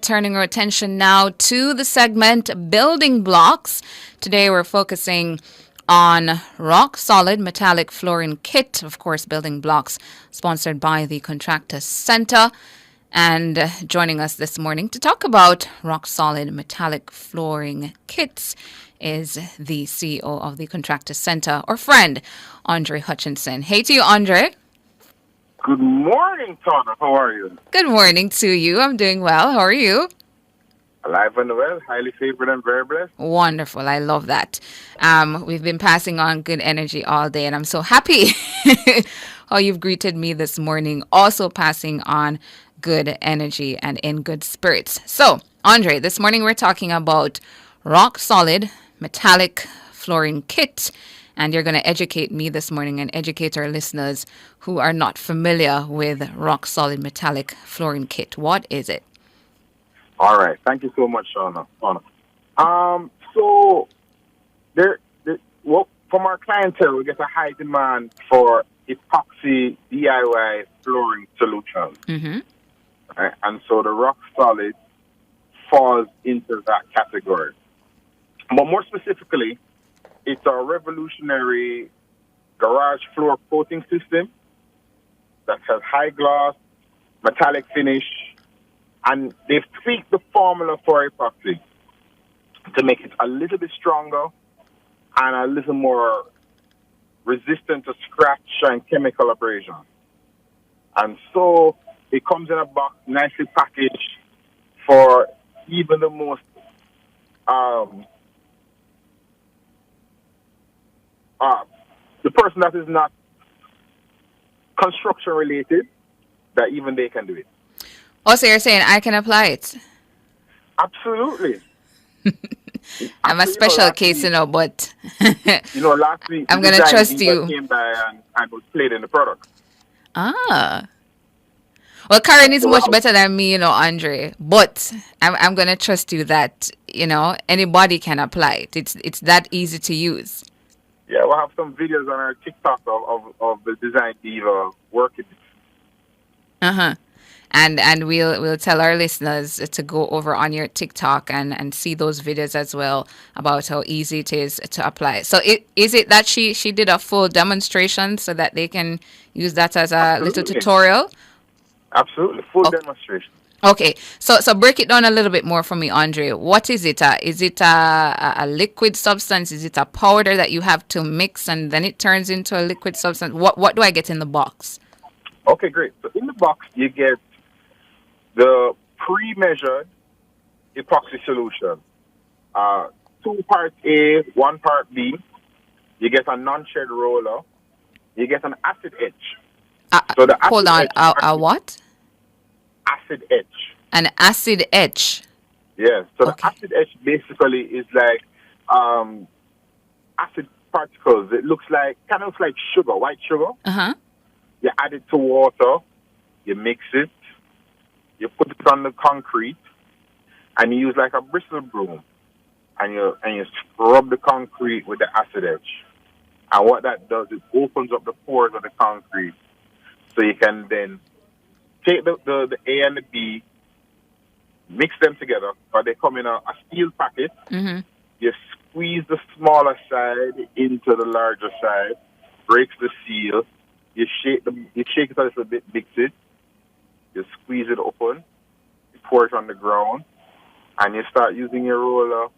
turning our attention now to the segment Building Blocks. Today we're focusing on Rock Solid Metallic Flooring Kit, of course, Building Blocks, sponsored by the Contractor Center. And joining us this morning to talk about Rock Solid Metallic Flooring Kits is the CEO of the Contractor Center, or friend, Andre Hutchinson. Hey to you, Andre. Good morning, Tana. How are you? Good morning to you. I'm doing well. How are you? Alive and well, highly favored and very blessed. Wonderful. I love that. We've been passing on good energy all day, and I'm so happy how you've greeted me this morning. Also passing on good energy and in good spirits. So, Andre, this morning we're talking about Rock Solid Metallic Flooring Kit. And you're going to educate me this morning and educate our listeners who are not familiar with Rock Solid Metallic Flooring Kit. What is it? All right. Thank you so much, Shauna. So well, from our clientele, we get a high demand for epoxy DIY flooring solutions. Mm-hmm. Right? And so the Rock Solid falls into that category. But more specifically, it's a revolutionary garage floor coating system that has high gloss, metallic finish, and they've tweaked the formula for epoxy to make it a little bit stronger and a little more resistant to scratch and chemical abrasion. And so it comes in a box nicely packaged for even the most the person that is not construction related, that even they can do it. Oh, so you're saying I can apply it? Absolutely. I'm a special case, but last week I'm gonna trust you. Came by and was played in the product. Ah. Well, Karen is much better than me, Andre. But I'm gonna trust you that anybody can apply it. It's that easy to use. Yeah, we'll have some videos on our TikTok of the design diva working. And we'll tell our listeners to go over on your TikTok and see those videos as well about how easy it is to apply. So is it that she did a full demonstration so that they can use that as a little tutorial? Absolutely, full demonstration. Okay, so break it down a little bit more for me, Andre. What is it? Is it a liquid substance? Is it a powder that you have to mix and then it turns into a liquid substance? What do I get in the box? Okay, great. So in the box, you get the pre-measured epoxy solution. 2 parts A, 1 part B. You get a non-shed roller. You get an acid etch. So the hold on, a what? Acid etch. An acid etch. Yeah. So the acid etch basically is like acid particles. It looks like sugar, white sugar. You add it to water. You mix it. You put it on the concrete, and you use like a bristle broom, and you scrub the concrete with the acid etch. And what that does, it opens up the pores of the concrete, so you can then take the A and the B, mix them together, or they come in a steel packet. Mm-hmm. You squeeze the smaller side into the larger side, breaks the seal. You shake it a little bit, mix it. You squeeze it open. You pour it on the ground, and you start using your roller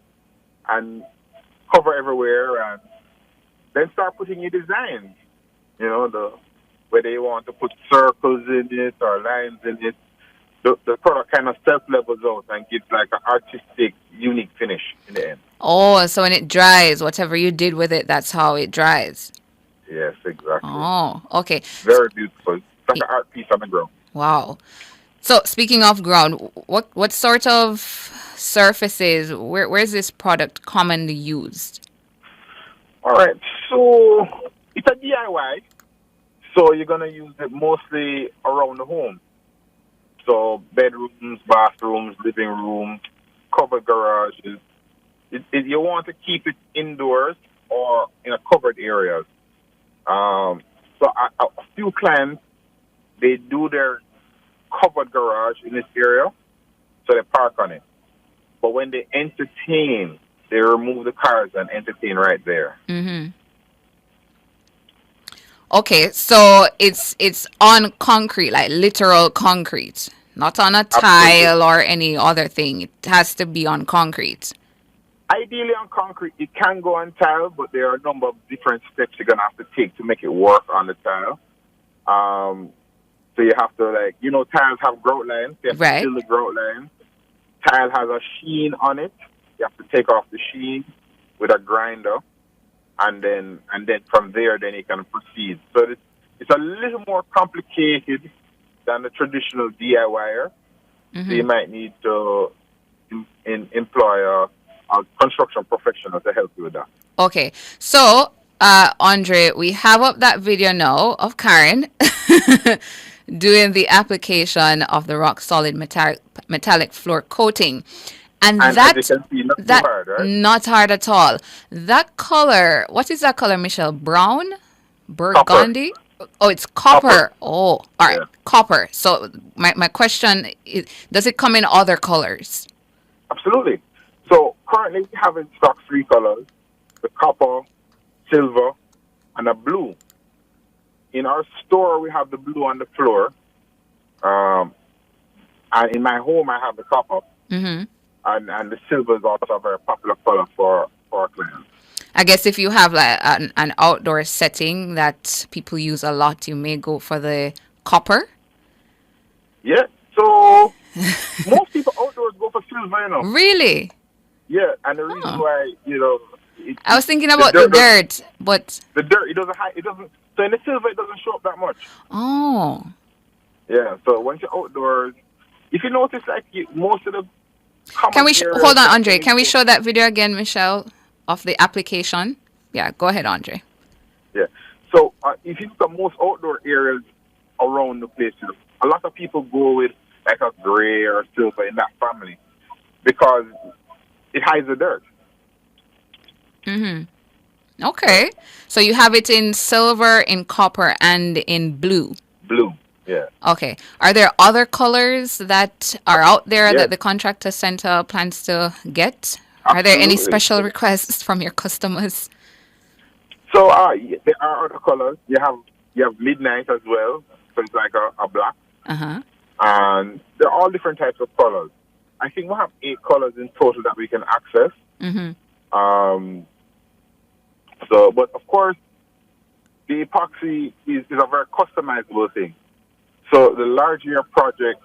and cover everywhere, and then start putting your designs. Whether you want to put circles in it or lines in it, the product kind of self-levels out and gives like an artistic, unique finish in the end. Oh, so when it dries, whatever you did with it, that's how it dries. Yes, exactly. Oh, okay. Very beautiful. It's like an art piece on the ground. Wow. So speaking of ground, what sort of surfaces, where is this product commonly used? All right. So it's a DIY. So you're going to use it mostly around the home. So bedrooms, bathrooms, living rooms, covered garages. You want to keep it indoors or in a covered areas. So a few clients, they do their covered garage in this area. so they park on it. But when they entertain, they remove the cars and entertain right there. Mm-hmm. Okay, so it's on concrete, like literal concrete, not on a Absolutely. tile or any other thing. It has to be on concrete. Ideally on concrete, it can go on tile, but there are a number of different steps you're gonna have to take to make it work on the tile. So you have to tiles have grout lines. You have to Right. fill the grout lines. Tile has a sheen on it. You have to take off the sheen with a grinder, and then from there, then you can proceed. So it's a little more complicated than the traditional DIYer. So you might need to employ a construction professional to help you with that. Okay, so Andre, we have up that video now of Karen doing the application of the rock solid metallic floor coating. And And as you can see, not too that hard, right? not hard at all. That color, what is that color, Michelle? Brown? Copper. Burgundy? Oh, it's copper. Copper. Oh, all right, Yeah. copper. So my question is, does it come in other colors? Absolutely. So currently we have in stock three colors: the copper, silver, and a blue. In our store, we have the blue on the floor. And in my home, I have the copper. Mm-hmm. And the silver is also a very popular color for our clients. I guess if you have like an outdoor setting that people use a lot, you may go for the copper. Yeah. So most people outdoors go for silver, Really? Yeah, and the reason why, I was thinking about the dirt, but the dirt, it doesn't. So in the silver, it doesn't show up that much. oh, Yeah. So once you're outdoors, if you notice, most of the can we areas hold on, that Andre? they Can we go- show that video again, Michelle, of the application? Yeah, go ahead, Andre. Yeah. So if you look at most outdoor areas around the place, a lot of people go with like a gray or silver in that family because it hides the dirt. Mm-hmm. Okay, so you have it in silver, in copper, and in blue. Blue. Yeah. Okay. Are there other colors that are out there Yes. that the contractor center plans to get? Are there any Absolutely. special requests from your customers? So there are other colors. You have midnight as well. So it's like a black. Uh-huh. And they're all different types of colors. I think we have 8 colors in total that we can access. Mm-hmm. But of course, the epoxy is a very customizable thing. So the larger your project,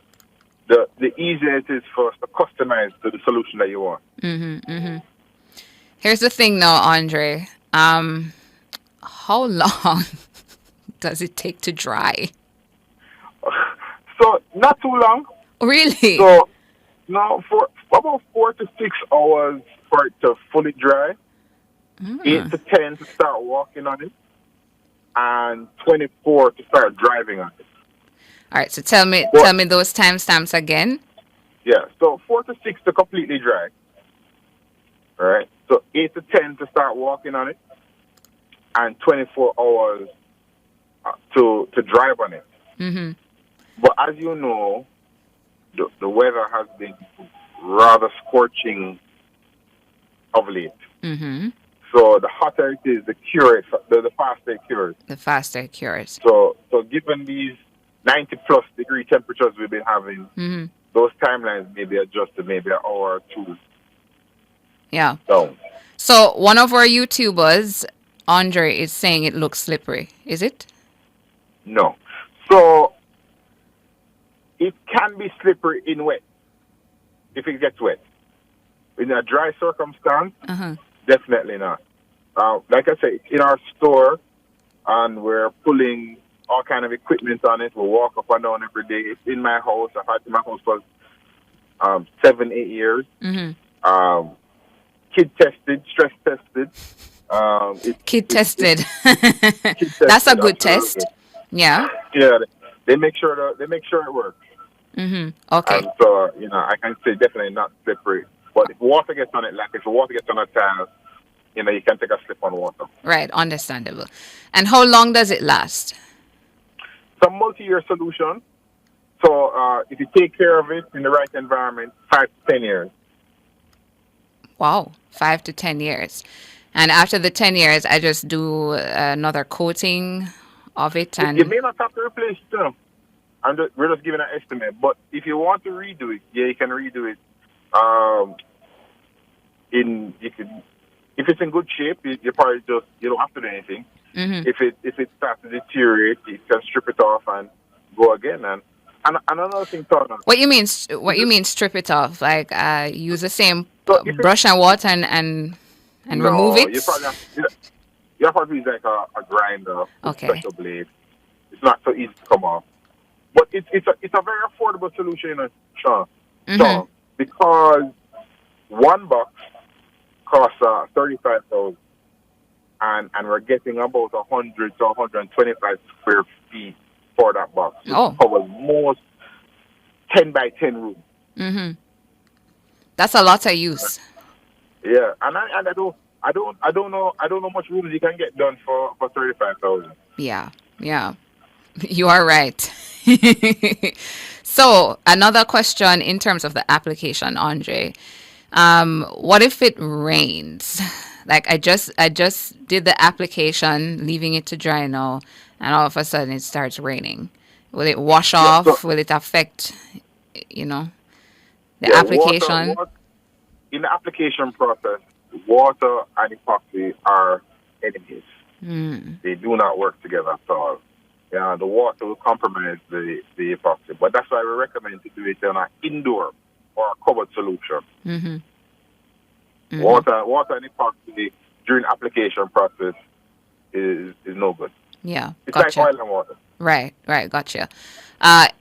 the easier it is for us to customize to the solution that you want. Mm-hmm. Mm-hmm. Here's the thing now, Andre. How long does it take to dry? So not too long. Really? So no, for about 4 to 6 hours for it to fully dry. 8 to 10 to start walking on it, and 24 to start driving on it. All right. So tell me those timestamps again. Yeah, so 4 to 6 to completely dry. All right. So 8 to 10 to start walking on it, and 24 hours to drive on it. Mm-hmm. But as you know, the weather has been rather scorching of late. Mm-hmm. So the hotter it is, the faster it cures. The faster it cures. So given these 90 plus degree temperatures we've been having, Mm-hmm. those timelines may be adjusted maybe an hour or two Yeah. down. So one of our YouTubers, Andre, is saying it looks slippery. Is it? No. So it can be slippery in wet if it gets wet. In a dry circumstance, Uh-huh. definitely not. Like I say, in our store, and we're pulling all kind of equipment on it. We walk up and down every day. It's in my house. I've had it in my house for 7-8 years. Mm-hmm. Kid tested, stress tested. Kid tested. Kid That's a tested, good absolutely. test. Yeah. Yeah, they make sure it works. Mm-hmm. Okay. And so I can say definitely not slippery. But if water gets on it, like if the water gets on a tile, you can take a slip on water. Right. Understandable. And how long does it last? It's a multi-year solution. So if you take care of it in the right environment, 5 to 10 years. Wow, 5 to 10 years. And after the 10 years, I just do another coating of it You and may not have to replace it. We're just giving an estimate. But if you want to redo it, yeah, you can redo it. Um, in you can, if it's in good shape, you probably just you don't have to do anything. hmm If it starts to deteriorate, you can strip it off and go again. And another thing, Tony, what you mean what you mean strip it off? Like use the same so if it brush and water and remove no, you it? probably have you have to use like a grinder with Okay. special blade. It's not so easy to come off. But it's a very affordable solution, Sean. Mhm. So because one box costs 35,000, and we're getting about 100 to 125 square feet for that box, which Oh. covers most 10 by 10 rooms. Mhm. That's a lot of use. Yeah, and I don't know much rooms you can get done for 35,000. Yeah. Yeah. You are right. So, another question in terms of the application, Andre. What if it rains? Like I just did the application, leaving it to dry now, and all of a sudden it starts raining. Will it wash Yeah, so off? Will it affect, you know, the yeah, water, application? water in the application process, water and epoxy are enemies. Mm. They do not work together at all. Yeah, the water will compromise the epoxy, but that's why we recommend to do it on an indoor or a covered solution. Mhm. Mhm. Water and epoxy during application process is no good. Yeah, It's like gotcha. oil and water. Right, right, gotcha.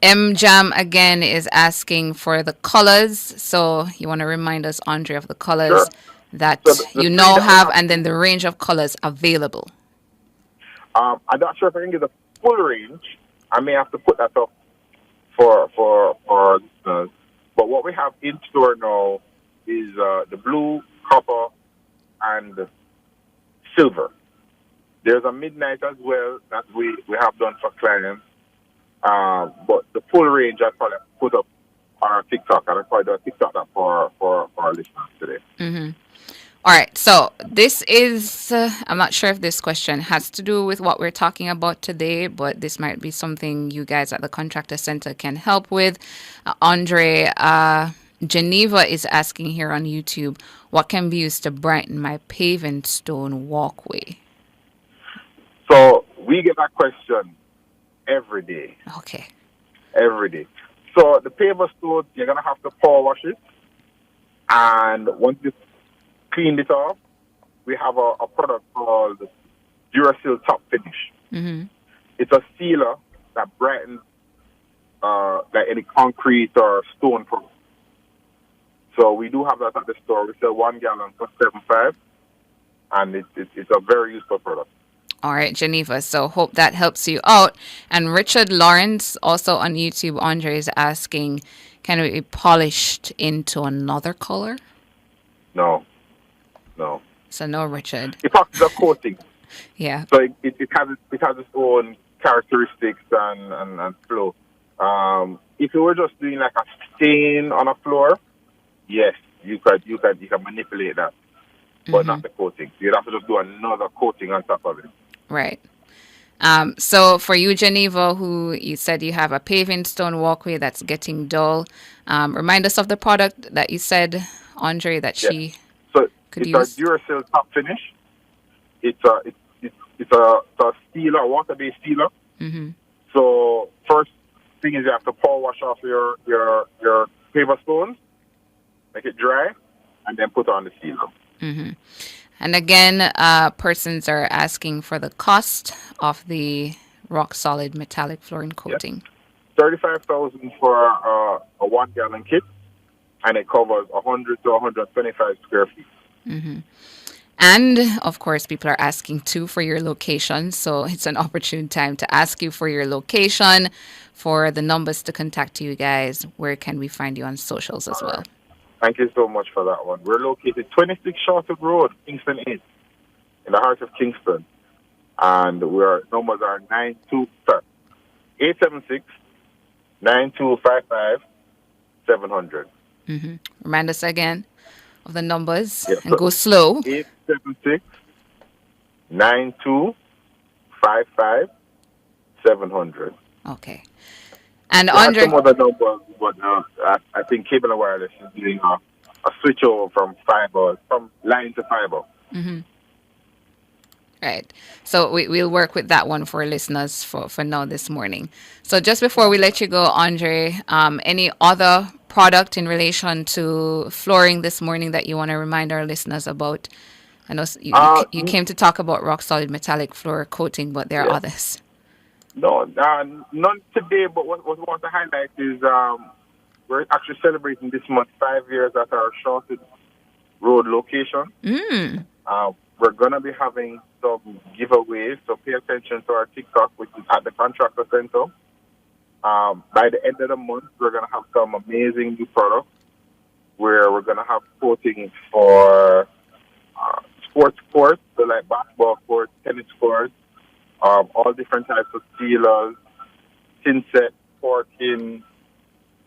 M Jam again is asking for the colors. So you want to remind us, Andre, of the colors Sure. So that the you three now that we have, have, and then the range of colors available. I'm not sure if I can get the full range. I may have to put that up for listeners. But what we have in store now is the blue, copper, and silver. There's a midnight as well that we have done for clients. But the full range I probably put up on our TikTok, and I probably do a TikTok that for our listeners today. Mm-hmm. All right, so this is, I'm not sure if this question has to do with what we're talking about today, but this might be something you guys at the Contractor Center can help with. Andre, Geneva is asking here on YouTube, what can be used to brighten my paving stone walkway? So we get that question every day, Okay. every day. So the paver stone, you're gonna have to power wash it, and once you clean it off, we have a product called Duracell Top Finish. Mm-hmm. It's a sealer that brightens like any concrete or stone product. So we do have that at the store. We sell 1 gallon for 7.5, and it's a very useful product. All right, Geneva. So hope that helps you out. And Richard Lawrence, also on YouTube, Andre is asking, can it be polished into another color? No, no. So no, Richard. Epoxy is a coating, Yeah. so it has its own characteristics and flow. If you were just doing like a stain on a floor, yes, you can manipulate that, but Mm-hmm. not the coating. You'd have to just do another coating on top of it. Right. So for you, Geneva, who you said you have a paving stone walkway that's getting dull, remind us of the product that you said, Andre, that Yeah. she So could it's a use. Duracell Top Finish. It's a sealer, water-based sealer. Mm-hmm. So first thing is you have to power wash off your paver stones, make it dry, and then put on the sealer. Mm-hmm. And again, persons are asking for the cost of the rock solid metallic flooring Yeah, coating. 35,000 for a 1 gallon kit, and it covers 100 to 125 square feet. Mm-hmm. And of course, people are asking too for your location. So it's an opportune time to ask you for your location, for the numbers to contact you guys. Where can we find you on socials as All well? right. Thank you so much for that one. We're located 26 Shortwood Road, Kingston 8, in the heart of Kingston. And our numbers are 876 9255 700. Remind us again of the numbers Yes, and so go slow. 876 9255700. Okay. And We had Andre, some other numbers, but I think Cable and Wireless is doing a switch over from fiber, from line to fiber. right. So we'll work with that one for listeners for now this morning. So just before we let you go, Andre, any other product in relation to flooring this morning that you want to remind our listeners about? I know you N- came to talk about rock solid metallic floor coating, but there are yeah. others. No, none today, but what we want to highlight is we're actually celebrating this month 5 years at our Shorted Road location. We're going to be having some giveaways, so pay attention to our TikTok, which is at the Contractor Center. By the end of the month, we're going to have some amazing new products where we're going to have coatings for sports courts, so like basketball courts, tennis courts, all different types of sealers, thinset, corking,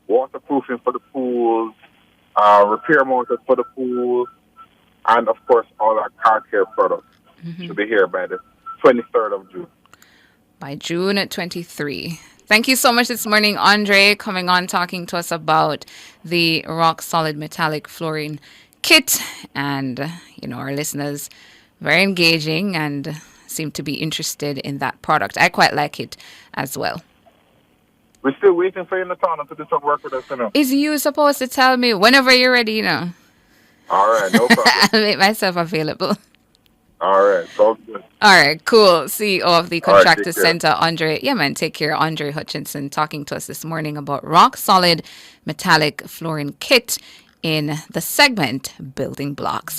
waterproofing for the pools, repair motors for the pools, and of course all our car care products should be here by the 23rd of June. By June at 23. Thank you so much this morning, Andre, coming on talking to us about the rock solid metallic flooring kit. And, our listeners, very engaging and seem to be interested in that product. I quite like it as well. We're still waiting for you, Natana, to do some work with us, Is you supposed to tell me whenever you're ready? All right, no problem. I'll make myself available. All right, sounds good. All right, cool. CEO of the All right, Contractor take care. Center, Andre. Yeah, man, take care. Andre Hutchinson talking to us this morning about rock solid metallic flooring kit in the segment Building Blocks.